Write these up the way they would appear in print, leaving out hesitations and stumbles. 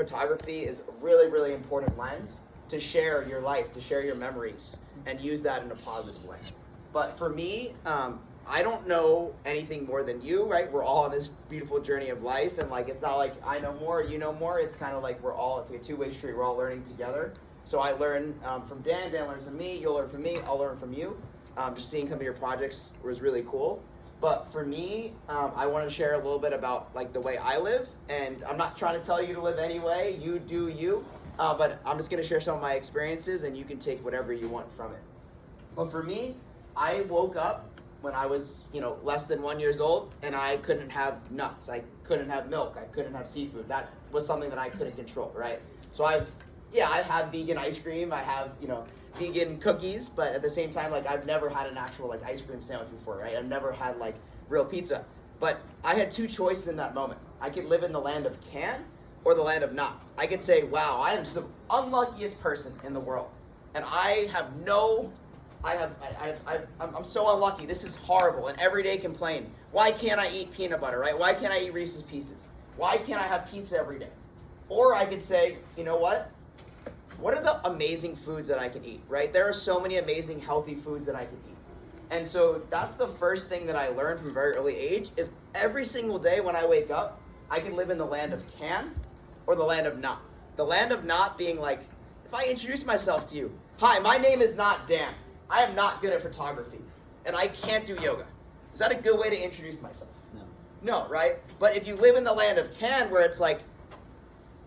photography is a really, really important lens to share your life, to share your memories, and use that in a positive way. But for me, I don't know anything more than you, right? We're all on this beautiful journey of life, and like it's not like I know more, you know more. It's kind of like it's like a two-way street. We're all learning together. So I learn from Dan, Dan learns from me, you'll learn from me, I'll learn from you. Just seeing some of your projects was really cool. But for me, I want to share a little bit about like the way I live, and I'm not trying to tell you to live any way. You do you, but I'm just going to share some of my experiences, and you can take whatever you want from it. But for me, I woke up when I was, less than 1 year old, and I couldn't have nuts, I couldn't have milk, I couldn't have seafood. That was something that I couldn't control, right? So I have vegan ice cream, I have, vegan cookies, but at the same time, like I've never had an actual like ice cream sandwich before, right? I've never had like real pizza. But I had two choices in that moment. I could live in the land of can or the land of not. I could say, wow, I am the unluckiest person in the world. And I'm so unlucky. This is horrible. And every day complain. Why can't I eat peanut butter, right? Why can't I eat Reese's Pieces? Why can't I have pizza every day? Or I could say, you know what? What are the amazing foods that I can eat, right? There are so many amazing healthy foods that I can eat. And so that's the first thing that I learned from a very early age is every single day when I wake up, I can live in the land of can or the land of not. The land of not being like, if I introduce myself to you, hi, my name is not Dan. I am not good at photography and I can't do yoga. Is that a good way to introduce myself? No, right? But if you live in the land of can where it's like,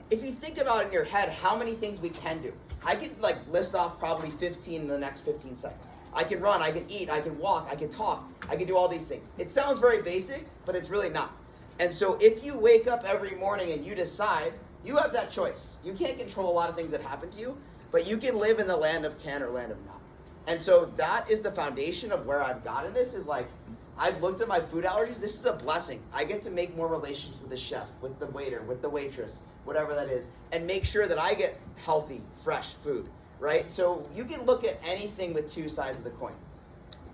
if you think about it in your head, how many things we can do. I could like list off probably 15 in the next 15 seconds. I can run, I can eat, I can walk, I can talk, I can do all these things. It sounds very basic, but it's really not. And so if you wake up every morning and you decide, you have that choice. You can't control a lot of things that happen to you, but you can live in the land of can or land of not. And so that is the foundation of where I've gotten this is like, I've looked at my food allergies. This is a blessing. I get to make more relationships with the chef, with the waiter, with the waitress, whatever that is, and make sure that I get healthy, fresh food, right? So you can look at anything with two sides of the coin.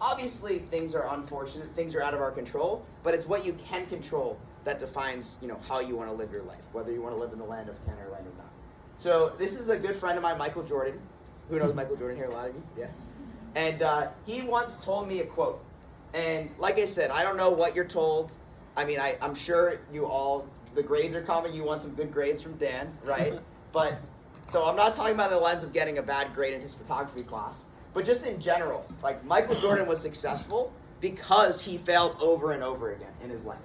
Obviously, things are unfortunate, things are out of our control, but it's what you can control that defines, how you want to live your life, whether you want to live in the land of can or land of not. So this is a good friend of mine, Michael Jordan. Who knows Michael Jordan here? A lot of you? Yeah. And he once told me a quote. And like I said, I don't know what you're told. I mean, I'm sure the grades are coming. You want some good grades from Dan, right? But, so I'm not talking about the lens of getting a bad grade in his photography class, but just in general, like Michael Jordan was successful because he failed over and over again in his life.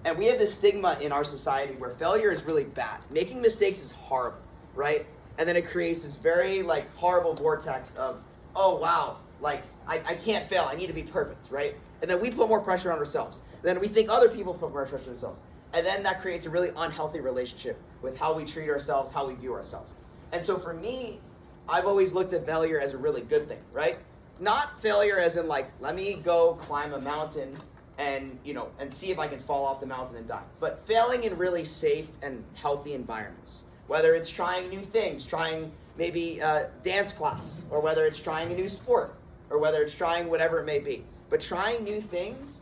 And we have this stigma in our society where failure is really bad. Making mistakes is horrible, right? And then it creates this very like horrible vortex of, oh wow, like I can't fail, I need to be perfect, right? And then we put more pressure on ourselves. Then we think other people put more pressure on themselves. And then that creates a really unhealthy relationship with how we treat ourselves, how we view ourselves. And so for me, I've always looked at failure as a really good thing, right? Not failure as in like, let me go climb a mountain and see if I can fall off the mountain and die. But failing in really safe and healthy environments. Whether it's trying new things, trying maybe dance class, or whether it's trying a new sport, or whether it's trying whatever it may be. But trying new things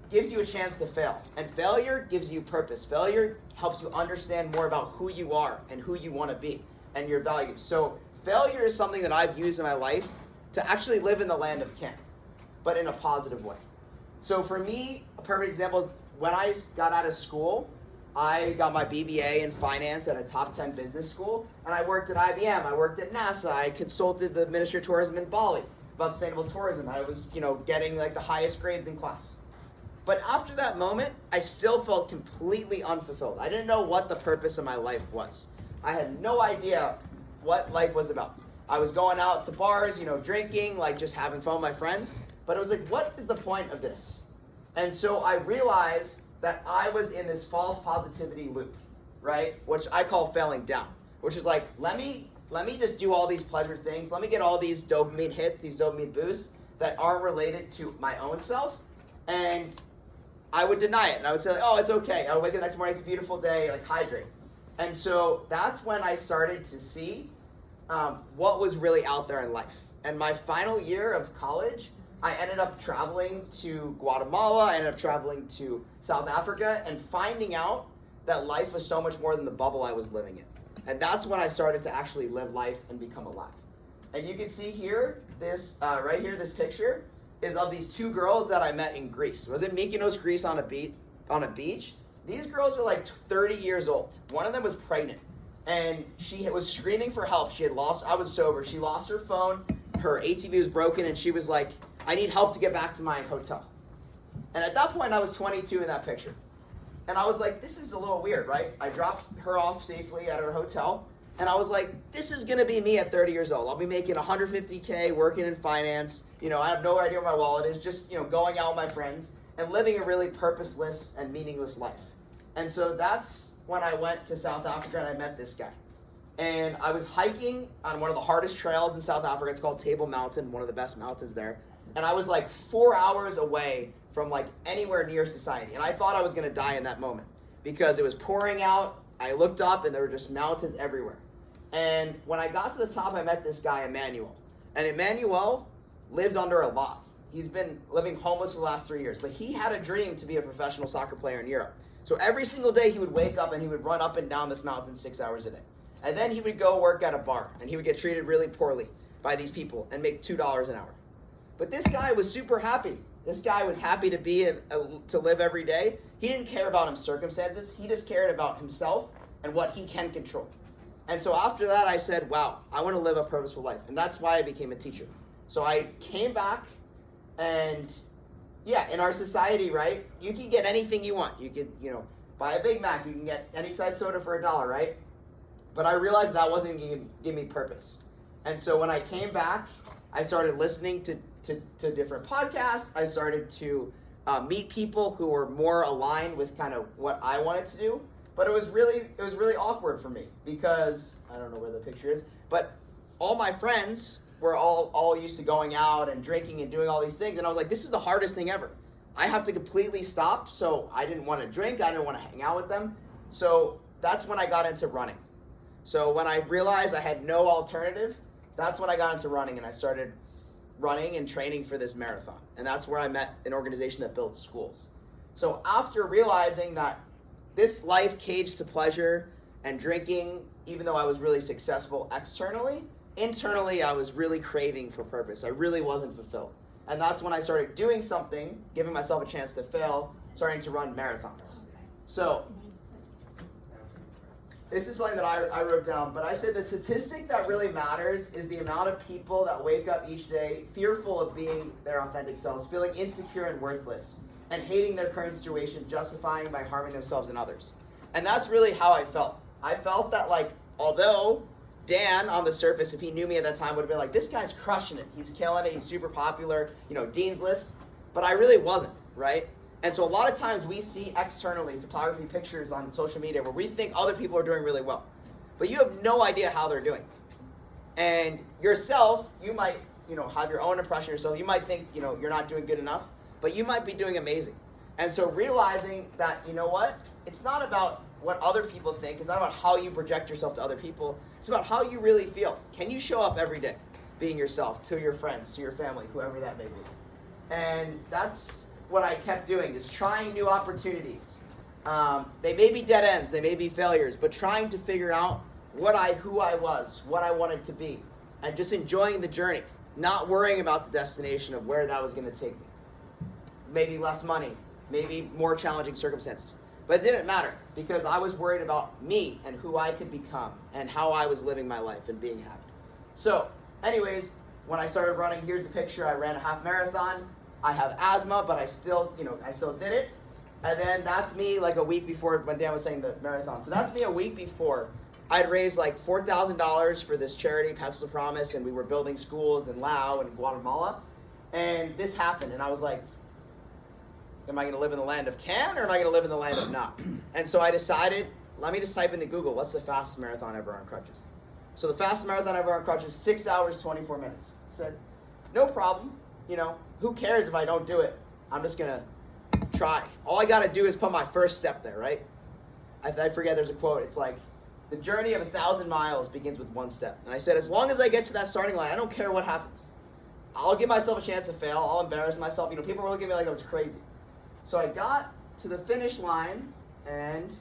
gives you a chance to fail. And failure gives you purpose. Failure helps you understand more about who you are and who you want to be and your values. So failure is something that I've used in my life to actually live in the land of can, but in a positive way. So for me, a perfect example is when I got out of school, I got my BBA in finance at a top 10 business school, and I worked at IBM, I worked at NASA, I consulted the Ministry of Tourism in Bali about sustainable tourism. I was, getting like the highest grades in class. But after that moment, I still felt completely unfulfilled. I didn't know what the purpose of my life was. I had no idea what life was about. I was going out to bars, drinking, like just having fun with my friends. But it was like, what is the point of this? And so I realized that I was in this false positivity loop, right? Which I call failing down, which is like, let me just do all these pleasure things. Let me get all these dopamine hits, these dopamine boosts that aren't related to my own self. And I would deny it. And I would say, like, oh, it's okay. I would wake up the next morning, it's a beautiful day, like hydrate. And so that's when I started to see what was really out there in life. And my final year of college, I ended up traveling to Guatemala, I ended up traveling to South Africa, and finding out that life was so much more than the bubble I was living in. And that's when I started to actually live life and become alive. And you can see here, this right here, this picture is of these two girls that I met in Greece. Was it Mykonos, Greece, on a beach? These girls were like 30 years old. One of them was pregnant, and she was screaming for help. I was sober. She lost her phone. Her ATV was broken, and she was like, I need help to get back to my hotel. And at that point, I was 22 in that picture. And I was like, this is a little weird, right? I dropped her off safely at her hotel. And I was like, this is going to be me at 30 years old. I'll be making $150K, working in finance. I have no idea where my wallet is, just, going out with my friends and living a really purposeless and meaningless life. And so that's when I went to South Africa and I met this guy. And I was hiking on one of the hardest trails in South Africa. It's called Table Mountain, one of the best mountains there. And I was like 4 hours away from like anywhere near society. And I thought I was going to die in that moment because it was pouring out. I looked up and there were just mountains everywhere. And when I got to the top, I met this guy, Emmanuel. And Emmanuel lived under a lock. He's been living homeless for the last 3 years. But he had a dream to be a professional soccer player in Europe. So every single day he would wake up and he would run up and down this mountain 6 hours a day. And then he would go work at a bar. And he would get treated really poorly by these people and make $2 an hour. But this guy was super happy. This guy was happy to live every day. He didn't care about his circumstances. He just cared about himself and what he can control. And so after that, I said, wow, I want to live a purposeful life. And that's why I became a teacher. So I came back and, in our society, right, you can get anything you want. You could, buy a Big Mac. You can get any size soda for $1, right? But I realized that wasn't going to give me purpose. And so when I came back, I started listening to different podcasts. I started to meet people who were more aligned with kind of what I wanted to do. But it was really awkward for me because I don't know where the picture is, but all my friends were all used to going out and drinking and doing all these things, and I was like, this is the hardest thing ever. I have to completely stop. So I didn't want to drink. I didn't want to hang out with them. So that's when I got into running. So when I realized I had no alternative, that's when I got into running, and I started running and training for this marathon. And that's where I met an organization that builds schools. So after realizing that this life caged to pleasure and drinking, even though I was really successful externally, internally I was really craving for purpose. I really wasn't fulfilled. And that's when I started doing something, giving myself a chance to fail, starting to run marathons. So this is something that I wrote down, but I said the statistic that really matters is the amount of people that wake up each day fearful of being their authentic selves, feeling insecure and worthless, and hating their current situation, justifying by harming themselves and others. And that's really how I felt. I felt that, although Dan, on the surface, if he knew me at that time, would have been like, this guy's crushing it. He's killing it. He's super popular, Dean's List. But I really wasn't, right? And so a lot of times we see externally photography pictures on social media where we think other people are doing really well. But you have no idea how they're doing. And yourself, you might, have your own impression of yourself. You might think, you're not doing good enough. But you might be doing amazing. And so realizing that, it's not about what other people think. It's not about how you project yourself to other people. It's about how you really feel. Can you show up every day being yourself to your friends, to your family, whoever that may be? And that's what I kept doing, is trying new opportunities. They may be dead ends, they may be failures, but trying to figure out who I was, what I wanted to be, and just enjoying the journey, not worrying about the destination of where that was going to take me. Maybe less money, maybe more challenging circumstances. But it didn't matter because I was worried about me and who I could become and how I was living my life and being happy. So, anyways, when I started running, here's the picture. I ran a half marathon. I have asthma, but I still did it. And then that's me like a week before when Dan was saying the marathon. So that's me a week before. I'd raised like $4,000 for this charity, Pencil Promise, and we were building schools in Laos and Guatemala. And this happened, and I was like, am I going to live in the land of can, or am I going to live in the land of not? And so I decided, let me just type into Google, what's the fastest marathon ever on crutches? So the fastest marathon ever on crutches, 6 hours, 24 minutes. I said, no problem. Who cares if I don't do it? I'm just going to try. All I got to do is put my first step there, right? I forget, there's a quote. It's like, the journey of 1,000 miles begins with one step. And I said, as long as I get to that starting line, I don't care what happens. I'll give myself a chance to fail. I'll embarrass myself. People were looking at me like I was crazy. So I got to the finish line, and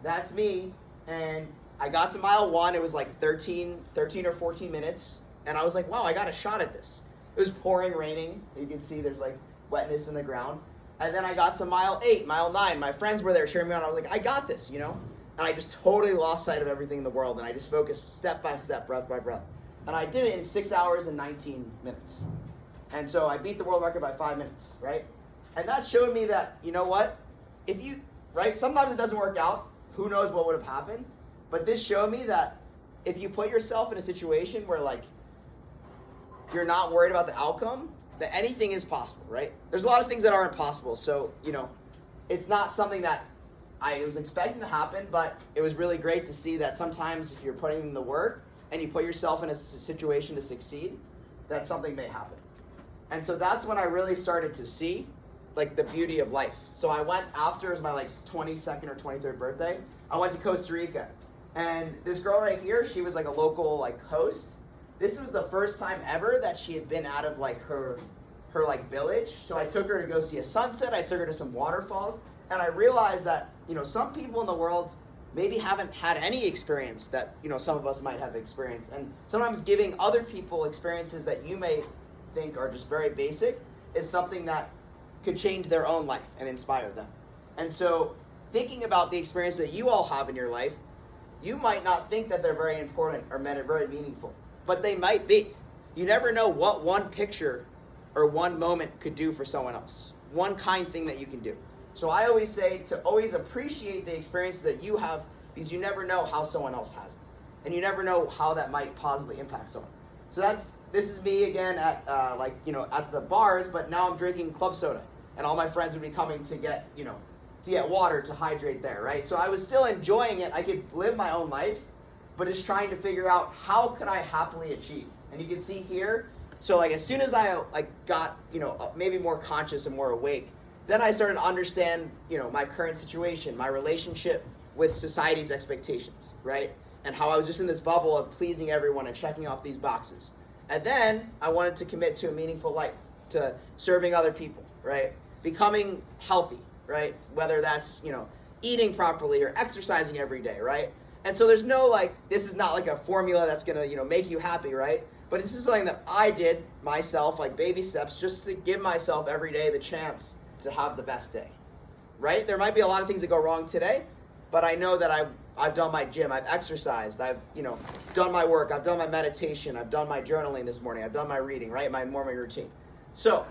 that's me. And I got to mile 1. It was like 13 or 14 minutes. And I was like, wow, I got a shot at this. It was pouring, raining. You can see there's like wetness in the ground. And then I got to mile 8, mile 9. My friends were there cheering me on. I was like, I got this, And I just totally lost sight of everything in the world. And I just focused step by step, breath by breath. And I did it in 6 hours and 19 minutes. And so I beat the world record by 5 minutes, right? And that showed me that, you know what? Sometimes it doesn't work out. Who knows what would have happened? But this showed me that if you put yourself in a situation where, you're not worried about the outcome, that anything is possible, right? There's a lot of things that aren't possible. So, it's not something that I was expecting to happen, but it was really great to see that sometimes if you're putting in the work and you put yourself in a situation to succeed, that something may happen. And so that's when I really started to see the beauty of life. So I went after, it was my 22nd or 23rd birthday, I went to Costa Rica. And this girl right here, she was a local host. This was the first time ever that she had been out of her village. So I took her to go see a sunset. I took her to some waterfalls. And I realized that, some people in the world maybe haven't had any experience that, some of us might have experienced. And sometimes giving other people experiences that you may think are just very basic is something that could change their own life and inspire them. And so thinking about the experience that you all have in your life, you might not think that they're very important or very meaningful, but they might be. You never know what one picture or one moment could do for someone else. One kind thing that you can do. So I always say to always appreciate the experiences that you have, because you never know how someone else has it. And you never know how that might positively impact someone. So this is me again at at the bars, but now I'm drinking club soda. And all my friends would be coming to get water to hydrate there, right? So I was still enjoying it. I could live my own life, but just trying to figure out how could I happily achieve. And you can see here, so as soon as I got maybe more conscious and more awake, then I started to understand my current situation, my relationship with society's expectations, right? And how I was just in this bubble of pleasing everyone and checking off these boxes. And then I wanted to commit to a meaningful life, to serving other people, right? Becoming healthy, right? Whether that's eating properly or exercising every day, right? And so there's no this is not a formula that's gonna make you happy, right? But this is something that I did myself, baby steps, just to give myself every day the chance to have the best day, right? There might be a lot of things that go wrong today, but I know that I've done my gym, I've exercised, I've done my work, I've done my meditation, I've done my journaling this morning, I've done my reading, right? My morning routine. So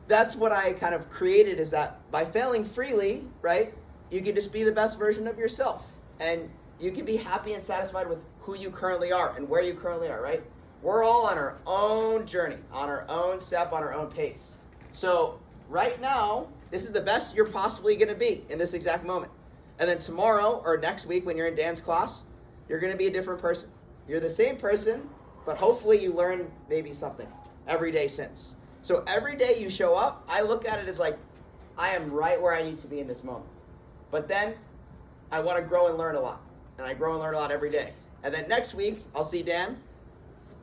that's what I kind of created, is that by failing freely, right, you can just be the best version of yourself. And you can be happy and satisfied with who you currently are and where you currently are, right? We're all on our own journey, on our own step, on our own pace. So right now, this is the best you're possibly going to be in this exact moment. And then tomorrow or next week when you're in Dan's class, you're going to be a different person. You're the same person, but hopefully you learn maybe something every day since. So every day you show up, I look at it as I am right where I need to be in this moment. But then I want to grow and learn a lot. And I grow and learn a lot every day. And then next week, I'll see Dan.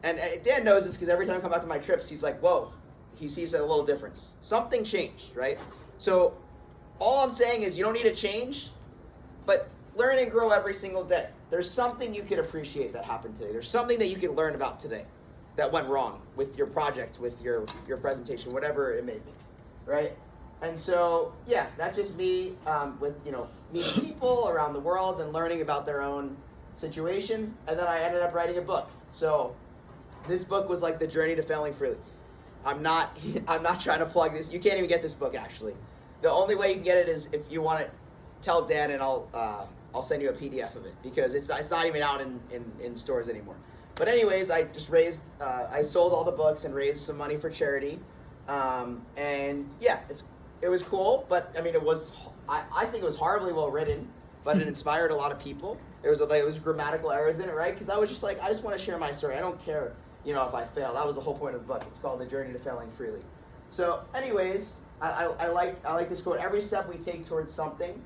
And Dan knows this because every time I come back to my trips, he's like, whoa, he sees a little difference. Something changed, right? So all I'm saying is you don't need to change, but learn and grow every single day. There's something you could appreciate that happened today. There's something that you could learn about today that went wrong with your project, with your presentation, whatever it may be, right? And so, yeah, that's just me with, meeting people around the world and learning about their own situation. And then I ended up writing a book. So this book was the journey to failing freely. I'm not trying to plug this. You can't even get this book, actually. The only way you can get it is if you want it, tell Dan and I'll send you a PDF of it, because it's not even out in stores anymore. But anyways, I just I sold all the books and raised some money for charity. And yeah, it was cool, but I mean, I think it was horribly well written, but it inspired a lot of people. There was grammatical errors in it, right? Because I was just I just want to share my story. I don't care, if I fail. That was the whole point of the book. It's called The Journey to Failing Freely. So anyways, I like this quote. Every step we take towards something,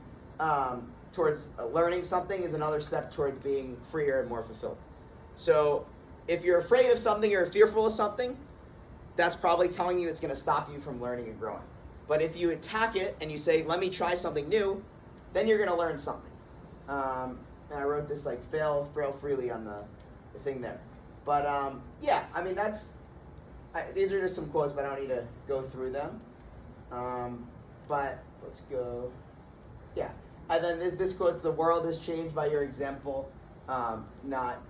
towards learning something, is another step towards being freer and more fulfilled. So if you're afraid of something or fearful of something, that's probably telling you it's going to stop you from learning and growing. But if you attack it and you say, let me try something new, then you're going to learn something. And I wrote this like fail freely on the thing there. But yeah, I mean these are just some quotes, but I don't need to go through them. But let's go. Yeah, and then this quote's, "The world is changed by your example, not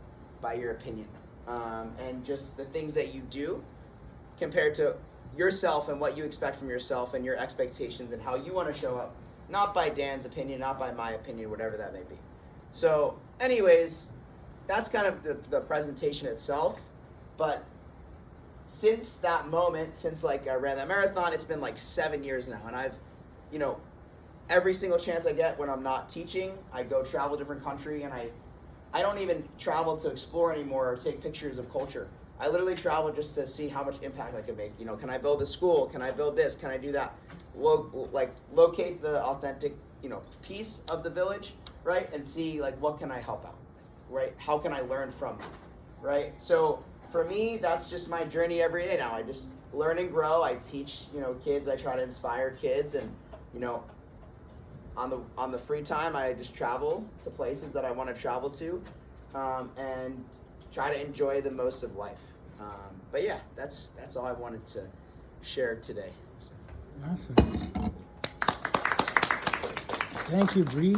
by your opinion." And just the things that you do compared to yourself and what you expect from yourself and your expectations and how you want to show up, not by Dan's opinion, not by my opinion, whatever that may be. So anyways, that's kind of the presentation itself. But since that moment, since like I ran that marathon, it's been like 7 years now. And I've, every single chance I get when I'm not teaching, I go travel a different country, and I don't even travel to explore anymore or take pictures of culture. I literally travel just to see how much impact I can make. Can I build a school? Can I build this? Can I do that? Locate the authentic, piece of the village, right? And see what can I help out, right? How can I learn from it, right? So for me, that's just my journey every day now. I just learn and grow. I teach, kids. I try to inspire kids, and on the free time, I just travel to places that I want to travel to, and try to enjoy the most of life. But yeah, that's all I wanted to share today. So. Awesome. Thank you, Bree.